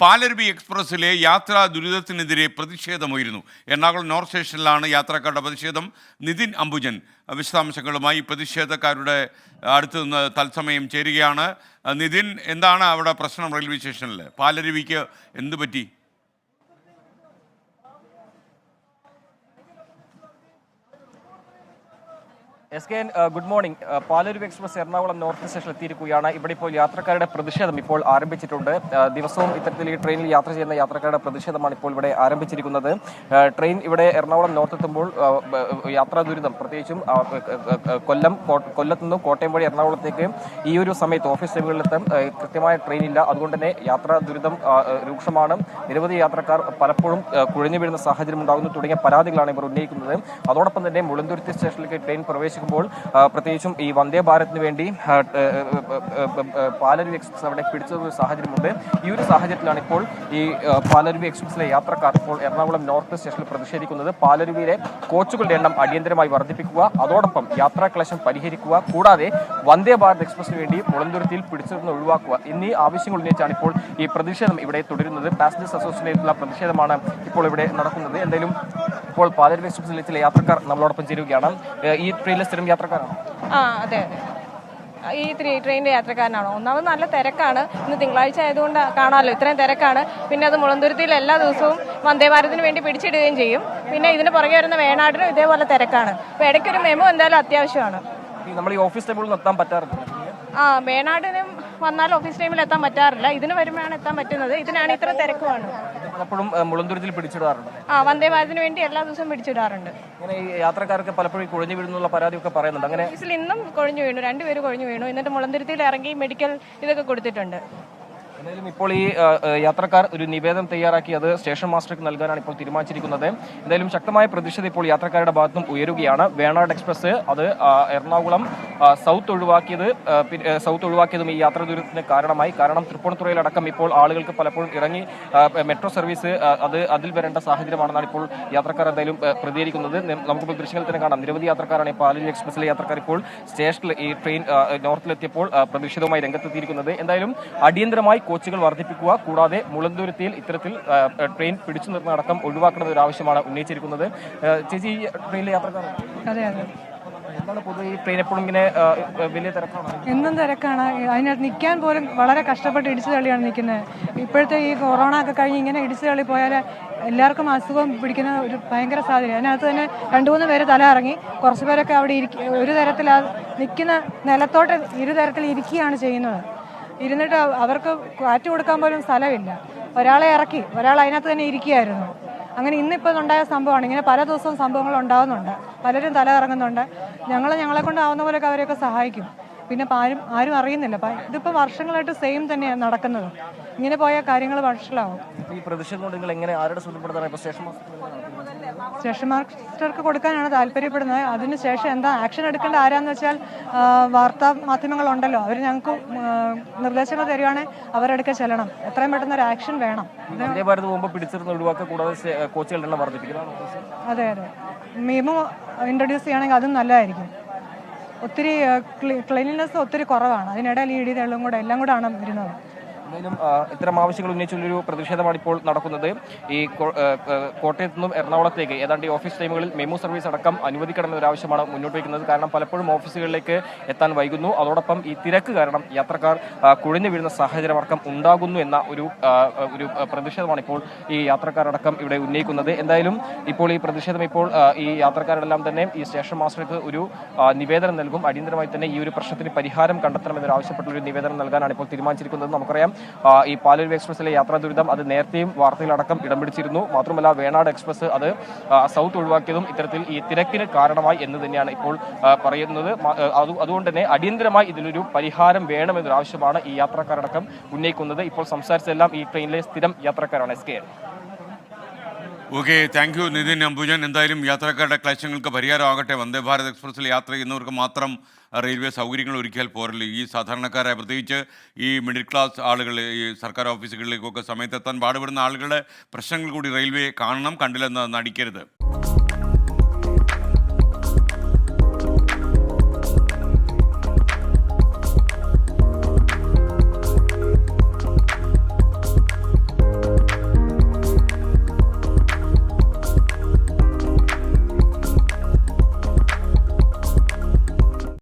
പാലരുവി എക്സ്പ്രസ്സിലെ യാത്രാ ദുരിതത്തിനെതിരെ പ്രതിഷേധമുയരുന്നു. എറണാകുളം നോർത്ത് സ്റ്റേഷനിലാണ് യാത്രക്കാരുടെ പ്രതിഷേധം. നിതിൻ അംബുജൻ വിശദാംശങ്ങളുമായി പ്രതിഷേധക്കാരുടെ അടുത്ത് നിന്ന് തത്സമയം ചേരുകയാണ്. നിതിൻ, എന്താണ് അവിടെ പ്രശ്നം? റെയിൽവേ സ്റ്റേഷനിൽ പാലരുവിക്ക് എന്ത് പറ്റി? Good morning. Palaruvi express Ernakulam north സ്റ്റേഷനിൽ എത്തിയിരിക്കുകയാണ്. ഇവിടെ ഇപ്പോൾ യാത്രക്കാരുടെ പ്രതിഷേധം ഇപ്പോൾ ആരംഭിച്ചിട്ടുണ്ട്. ദിവസവും ഇത്തരത്തിൽ ഈ ട്രെയിനിൽ യാത്ര ചെയ്യുന്ന യാത്രക്കാരുടെ പ്രതിഷേധമാണ് ഇപ്പോൾ ഇവിടെ ആരംഭിച്ചിരിക്കുന്നത്. ട്രെയിൻ ഇവിടെ എറണാകുളം നോർത്ത് എത്തുമ്പോൾ യാത്രാ ദുരിതം, പ്രത്യേകിച്ചും കൊല്ലത്തു നിന്നും കോട്ടയം വഴി എറണാകുളത്തേക്ക് ഈ ഒരു സമയത്ത് ഓഫീസ് ടൈമുകളിലെത്താൻ കൃത്യമായ ട്രെയിനില്ല. അതുകൊണ്ട് തന്നെ യാത്രാ ദുരിതം രൂക്ഷമാണ്. നിരവധി യാത്രക്കാർ പലപ്പോഴും കുഴഞ്ഞു വീഴുന്ന സാഹചര്യം ഉണ്ടാകുന്നു തുടങ്ങിയ പരാതികളാണ് ഇവർ ഉന്നയിക്കുന്നത്. അതോടൊപ്പം തന്നെ മുളന്തുരുത്തി സ്റ്റേഷനിലേക്ക് ട്രെയിൻ പ്രവേശിക്കുമ്പോൾ പ്രത്യേകിച്ചും ഈ വന്ദേ ഭാരതിന് വേണ്ടി പാലരുവി എക്സ്പ്രസ് അവിടെ പിടിച്ച ഒരു സാഹചര്യമുണ്ട്. ഈ ഒരു സാഹചര്യത്തിലാണ് ഇപ്പോൾ ഈ പാലരുവി എക്സ്പ്രസിലെ യാത്രക്കാർ ഇപ്പോൾ എറണാകുളം നോർത്ത് സ്റ്റേഷനിൽ പ്രതിഷേധിക്കുന്നത്. പാലരുവിയിലെ കോച്ചുകളുടെ എണ്ണം അടിയന്തരമായി വർദ്ധിപ്പിക്കുക, അതോടൊപ്പം യാത്രാ ക്ലേശം പരിഹരിക്കുക, കൂടാതെ വന്ദേ ഭാരത് എക്സ്പ്രസിന് വേണ്ടി മുളന്തുരുത്തിയിൽ പിടിച്ചിരുന്ന് ഒഴിവാക്കുക എന്നീ ആവശ്യങ്ങൾ ഉന്നയിച്ചാണ് ഇപ്പോൾ ഈ പ്രതിഷേധം ഇവിടെ തുടരുന്നത്. പാസഞ്ചേഴ്സ് അസോസിയേഷനിലുള്ള പ്രതിഷേധമാണ് ഇപ്പോൾ ഇവിടെ നടക്കുന്നത്. എന്തായാലും ഇപ്പോൾ പാലരുവി എക്സ്പ്രസിലെ ചില യാത്രക്കാർ നമ്മളോടൊപ്പം ചേരുകയാണ്. ഈ ട്രെയിനിലെ സ്ഥിരം യാത്രക്കാരാണ്? അതെ ഈ ട്രെയിനിന്റെ യാത്രക്കാരനാണോ? ഒന്നാമത് നല്ല തിരക്കാണ്. ഇന്ന് തിങ്കളാഴ്ച ആയതുകൊണ്ട് കാണാമല്ലോ, ഇത്രയും തിരക്കാണ്. പിന്നെ അത് മുളന്തുരുത്തിയിൽ എല്ലാ ദിവസവും വന്ദേ ഭാരതിന് വേണ്ടി പിടിച്ചിടുകയും ചെയ്യും. പിന്നെ ഇതിന് പുറകെ വരുന്ന വേണാടിനും ഇതേപോലെ തിരക്കാണ്. അപ്പോൾ ഇടയ്ക്കൊരു മെമോ എന്തായാലും അത്യാവശ്യമാണ്. നമ്മൾ ഈ ഓഫീസ് ടൈമിൽ എത്താൻ പറ്റാറുണ്ട്? വേണാടിനും വന്നാൽ ഓഫീസ് ടൈമിൽ എത്താൻ പറ്റാറില്ല. ഇതിന് വരുമ്പോഴാണ് എത്താൻ പറ്റുന്നത്. ഇതിനാണ് ഇത്ര തിരക്കുമാണ്. പലപ്പോഴും മുളന്തുരുത്തിൽ പിടിച്ചിടാറുണ്ട്. വന്ദേ ഭാരതിന് വേണ്ടി എല്ലാ ദിവസവും പിടിച്ചിടാറുണ്ട്. അങ്ങനെ ഈ യാത്രക്കാർക്ക് പലപ്പോഴും കുഴഞ്ഞു വീഴുന്നുള്ള പരാതിയൊക്കെ പറയുന്നുണ്ട്. അങ്ങനെ ഇന്നും കൊഴിഞ്ഞു വീണു, 2 പേര് കൊഴിഞ്ഞു വീണു. എന്നിട്ട് മുളന്തുരുത്തിയിൽ ഇറങ്ങി മെഡിക്കൽ ഇതൊക്കെ കൊടുത്തിട്ടുണ്ട്. എന്തായാലും ഇപ്പോൾ ഈ യാത്രക്കാർ ഒരു നിവേദനം തയ്യാറാക്കി അത് സ്റ്റേഷൻ മാസ്റ്റർക്ക് നൽകാനാണ് ഇപ്പോൾ തീരുമാനിച്ചിരിക്കുന്നത്. എന്തായാലും ശക്തമായ പ്രതിഷേധം ഇപ്പോൾ യാത്രക്കാരുടെ ഭാഗത്തും ഉയരുകയാണ്. വേണാട് എക്സ്പ്രസ് അത് എറണാകുളം സൗത്ത് ഒഴിവാക്കിയതും ഈ യാത്രാ ദുരിതത്തിന് കാരണമായി. കാരണം തൃപ്പൂണിത്തുറയിലടക്കം ഇപ്പോൾ ആളുകൾക്ക് പലപ്പോഴും ഇറങ്ങി മെട്രോ സർവീസ് അതിൽ വരേണ്ട സാഹചര്യമാണെന്നാണ് ഇപ്പോൾ യാത്രക്കാർ എന്തായാലും പ്രതികരിക്കുന്നത്. നമുക്കിപ്പോൾ ദൃശ്യങ്ങളിൽ തന്നെ കാണാം, നിരവധി യാത്രക്കാരാണ് ഈ പാലരുവി എക്സ്പ്രസിലെ യാത്രക്കാർ ഇപ്പോൾ സ്റ്റേഷനിൽ ഈ ട്രെയിൻ നോർത്തിലെത്തിയപ്പോൾ പ്രതിഷേധവുമായി രംഗത്തെത്തിയിരിക്കുന്നത്. എന്തായാലും അടിയന്തരമായി കോച്ചുകൾ വർദ്ധിപ്പിക്കുക, കൂടാതെ മുളന്തുരുത്തിയിൽ ഇത്തരത്തിൽ ട്രെയിൻ പിടിച്ചു നിർത്തുന്ന അടക്കം ഒഴിവാക്കണമെന്ന ഒരു ആവശ്യമാണ് ഉന്നയിച്ചിരിക്കുന്നത്. ചേച്ചി, ഈ ട്രെയിനിലെ യാത്രക്കാരാണ്? അതെ അതെ. എന്താണ് പൊതുവെ ഈ ട്രെയിൻ എപ്പോഴും ഇങ്ങനെ വലിയ തിരക്കാണ്? എന്നും തിരക്കാണ്. അതിനകത്ത് നിൽക്കാൻ പോലും വളരെ കഷ്ടപ്പെട്ട് ഇടിച്ചു തള്ളിയാണ് നിൽക്കുന്നത്. ഇപ്പോഴത്തെ ഈ കൊറോണ ഒക്കെ കഴിഞ്ഞ് ഇങ്ങനെ ഇടിച്ചു തള്ളി പോയാൽ എല്ലാവർക്കും അസുഖം പിടിക്കുന്ന ഒരു ഭയങ്കര സാധ്യത. അതിനകത്ത് തന്നെ 2-3 പേര് തല ഇറങ്ങി, കുറച്ച് പേരൊക്കെ അവിടെ ഒരു തരത്തിൽ നിൽക്കുന്ന നിലത്തോട്ട് ഇരുതരത്തിൽ ഇരിക്കുകയാണ് ചെയ്യുന്നത്. ഇരുന്നിട്ട് അവർക്ക് കാറ്റ് കൊടുക്കാൻ പോലും സ്ഥലമില്ല. ഒരാളെ ഇറക്കി, ഒരാൾ അതിനകത്ത് തന്നെ ഇരിക്കുകയായിരുന്നു. അങ്ങനെ ഇന്നിപ്പോൾ ഉണ്ടായ സംഭവമാണ്. ഇങ്ങനെ പല ദിവസവും സംഭവങ്ങൾ ഉണ്ടാകുന്നുണ്ട്. പലരും തല ഇറങ്ങുന്നുണ്ട്. ഞങ്ങളെ കൊണ്ടാവുന്ന പോലെയൊക്കെ അവരെയൊക്കെ സഹായിക്കും. പിന്നെ ആരും അറിയുന്നില്ല. ഇതിപ്പോൾ വർഷങ്ങളായിട്ട് സെയിം തന്നെയാണ് നടക്കുന്നത്. ഇങ്ങനെ പോയ കാര്യങ്ങൾ വഷളാവും. ഈ പ്രതിഷേധം നിങ്ങൾ എങ്ങനെ ആരുടെ ശ്രദ്ധപ്പെടുത്താനാണ് സ്റ്റേഷൻ മാസ്റ്റർക്ക് കൊടുക്കാനാണ് താല്പര്യപ്പെടുന്നത്. അതിനുശേഷം എന്താ ആക്ഷൻ എടുക്കേണ്ട ആരാന്ന് വെച്ചാൽ വാർത്താ മാധ്യമങ്ങളുണ്ടല്ലോ, അവർ ഞങ്ങൾക്ക് നിർദ്ദേശങ്ങൾ തരുവാണെങ്കിൽ അവരെടുക്കെ ചെല്ലണം. എത്രയും പെട്ടെന്ന് ഒരു ആക്ഷൻ വേണം. വന്ദേ ഭാരത് പോകുമ്പോൾ പിടിച്ചിരുന്ന ഒഴിവാക്കുക, കൂടാതെ കോച്ചുകളുടെ എണ്ണം വർദ്ധിപ്പിക്കണം. അതെ അതെ, മെമോ ഇൻട്രൊഡ്യൂസ് ചെയ്യുകയാണെങ്കിൽ അതും നല്ലതായിരിക്കും. ഒത്തിരി ക്ലീൻനെസ് ഒത്തിരി കുറവാണ്. അതിനിടയിൽ ഈ ഇടിതെള്ളും കൂടെ എല്ലാം കൂടെ ആണ് വരുന്നത്. എന്തായാലും ഇത്തരം ആവശ്യങ്ങൾ ഉന്നയിച്ചുള്ളൊരു പ്രതിഷേധമാണ് ഇപ്പോൾ നടക്കുന്നത്. ഈ കോട്ടയത്ത് നിന്നും എറണാകുളത്തേക്ക് ഏതാണ്ട് ഈ ഓഫീസ് ടൈമുകളിൽ മെമു സർവീസ് അടക്കം അനുവദിക്കണമെന്നൊരു ആവശ്യമാണ് മുന്നോട്ട് വയ്ക്കുന്നത്. കാരണം പലപ്പോഴും ഓഫീസുകളിലേക്ക് എത്താൻ വൈകുന്നു. അതോടൊപ്പം ഈ തിരക്ക് കാരണം യാത്രക്കാർ കുഴഞ്ഞു വീഴുന്ന സാഹചര്യമടക്കം ഉണ്ടാകുന്നു എന്ന ഒരു പ്രതിഷേധമാണ് ഇപ്പോൾ ഈ യാത്രക്കാരടക്കം ഇവിടെ ഉന്നയിക്കുന്നത്. എന്തായാലും ഇപ്പോൾ ഈ പ്രതിഷേധം ഇപ്പോൾ ഈ യാത്രക്കാരെല്ലാം തന്നെ ഈ സ്റ്റേഷൻ മാസ്റ്റർക്ക് ഒരു നിവേദനം നൽകും. അടിയന്തരമായി തന്നെ ഈ ഒരു പ്രശ്നത്തിന് പരിഹാരം കണ്ടെത്തണമെന്നൊരു ആവശ്യപ്പെട്ടുള്ളൊരു നിവേദനം നൽകാനാണ് ഇപ്പോൾ തീരുമാനിച്ചിരിക്കുന്നത്. നമുക്കറിയാം, ഈ പാലരുവി എക്സ്പ്രസിലെ യാത്രാ ദുരിതം അത് നേരത്തെയും വാർത്തകളടക്കം ഇടം പിടിച്ചിരുന്നു. മാത്രമല്ല, വേണാട് എക്സ്പ്രസ് അത് സൗത്ത് ഒഴിവാക്കിയതും ഇത്തരത്തിൽ ഈ തിരക്കിന് കാരണമായി എന്ന് തന്നെയാണ് ഇപ്പോൾ പറയുന്നത്. അതുകൊണ്ട് തന്നെ അടിയന്തരമായി ഇതിനൊരു പരിഹാരം വേണമെന്നൊരു ആവശ്യമാണ് ഈ യാത്രക്കാരടക്കം ഉന്നയിക്കുന്നത്. ഇപ്പോൾ സംസാരിച്ചതെല്ലാം ഈ ട്രെയിനിലെ സ്ഥിരം യാത്രക്കാരാണ്. Okay, thank you Nithin Ambujan. എന്തായാലും യാത്രക്കാരുടെ ക്ലേശങ്ങൾക്ക് പരിഹാരമാകട്ടെ. വന്ദേ ഭാരത് എക്സ്പ്രസ്സിൽ യാത്ര ചെയ്യുന്നവർക്ക് മാത്രം റെയിൽവേ സൗകര്യങ്ങൾ ഒരുക്കിയാൽ പോരല്ലോ. ഈ സാധാരണക്കാരായ, പ്രത്യേകിച്ച് ഈ മിഡിൽ ക്ലാസ് ആളുകൾ, ഈ സർക്കാർ ഓഫീസുകളിലേക്കൊക്കെ സമയത്തെത്താൻ പാടുപെടുന്ന ആളുകളുടെ പ്രശ്നങ്ങൾ കൂടി റെയിൽവേ കാണണം. കണ്ടില്ലെന്ന് നടിക്കരുത്.